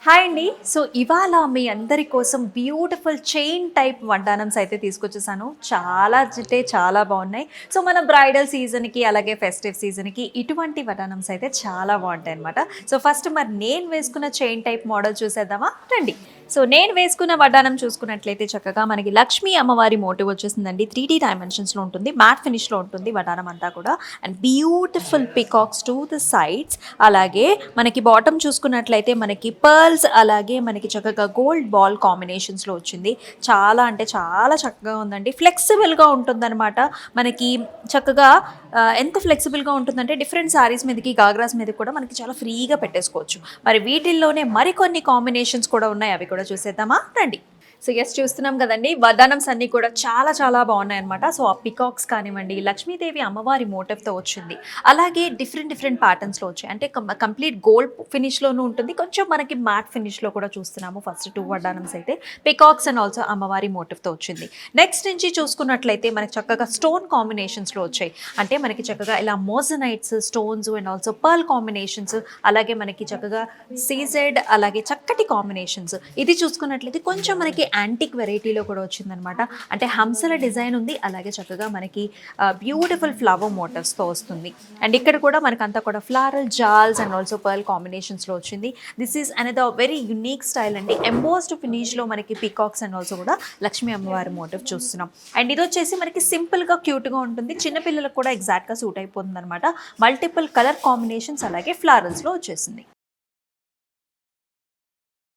Hi అండి. So ఇవాళ మీ అందరి కోసం బ్యూటిఫుల్ చైన్ టైప్ వడ్డానమ్స్ అయితే తీసుకొచ్చేసాను. చాలా బాగున్నాయి. సో మన బ్రైడల్ సీజన్కి అలాగే ఫెస్టివ్ సీజన్కి ఇటువంటి వడ్డానమ్స్ అయితే చాలా బాగుంటాయి అనమాట. సో ఫస్ట్ మరి నేను వేసుకున్న చైన్ టైప్ మోడల్ చూసేద్దామా రండి. సో నేను వేసుకున్న వడ్డానం చూసుకున్నట్లయితే చక్కగా మనకి లక్ష్మీ అమ్మవారి మోటివ్ వచ్చేసిందండి. 3D డైమెన్షన్స్లో ఉంటుంది, మ్యాట్ ఫినిష్లో ఉంటుంది వడ్డానం అంతా కూడా. And beautiful peacocks to the sides. అలాగే మనకి బాటమ్ చూసుకున్నట్లయితే మనకి పర్ల్స్ అలాగే మనకి చక్కగా గోల్డ్ బాల్ కాంబినేషన్స్లో వచ్చింది. చాలా అంటే చాలా చక్కగా ఉందండి. ఫ్లెక్సిబుల్గా ఉంటుందన్నమాట. మనకి చక్కగా ఎంత ఫ్లెక్సిబుల్గా ఉంటుందంటే డిఫరెంట్ శారీస్ మీదకి గాగ్రాస్ మీద కూడా మనకి చాలా ఫ్రీగా పెట్టేసుకోవచ్చు. మరి వీటిల్లోనే మరికొన్ని కాంబినేషన్స్ కూడా ఉన్నాయి, అవి కూడా చూసేద్దామా రండి. సో ఎస్ చూస్తున్నాం కదండి, వడ్డానమ్స్ అన్నీ కూడా చాలా బాగున్నాయి అనమాట. సో ఆ పికాక్స్ కానివ్వండి, లక్ష్మీదేవి అమ్మవారి మోటివ్తో వచ్చింది. అలాగే డిఫరెంట్ ప్యాటర్న్స్లో వచ్చాయి. అంటే కంప్లీట్ గోల్డ్ ఫినిష్లోనూ ఉంటుంది, కొంచెం మనకి మ్యాట్ ఫినిష్లో కూడా చూస్తున్నాము. ఫస్ట్ 2 వడ్డానమ్స్ అయితే పికాక్స్ అండ్ ఆల్సో అమ్మవారి మోటివ్తో వచ్చింది. నెక్స్ట్ నుంచి చూసుకున్నట్లయితే మనకి చక్కగా స్టోన్ కాంబినేషన్స్లో వచ్చాయి. అంటే మనకి చక్కగా ఇలా మోజనైట్స్, stones and also pearl combinations, అలాగే మనకి చక్కగా సీజెడ్, అలాగే చక్కటి కాంబినేషన్స్. ఇది చూసుకున్నట్లయితే కొంచెం మనకి యాంటిక్ వెరైటీలో కూడా వచ్చిందనమాట. అంటే హంసల డిజైన్ ఉంది, అలాగే చక్కగా మనకి బ్యూటిఫుల్ ఫ్లవర్ మోటివ్స్తో వస్తుంది. అండ్ ఇక్కడ కూడా మనకంతా కూడా ఫ్లారల్ జాల్స్ అండ్ ఆల్సో పర్ల్ కాంబినేషన్స్లో వచ్చింది. This is another very unique style అండి. ఎంబోస్డ్ ఫినిష్లో మనకి పీకాక్స్ అండ్ ఆల్సో కూడా లక్ష్మీ అమ్మవారి మోటివ్ చూస్తున్నాం. అండ్ ఇది వచ్చేసి మనకి సింపుల్గా క్యూట్గా ఉంటుంది, చిన్నపిల్లలకు కూడా ఎగ్జాక్ట్గా సూట్ అయిపోతుంది అనమాట. మల్టిపుల్ కలర్ కాంబినేషన్స్ అలాగే ఫ్లారల్స్లో వచ్చేసింది.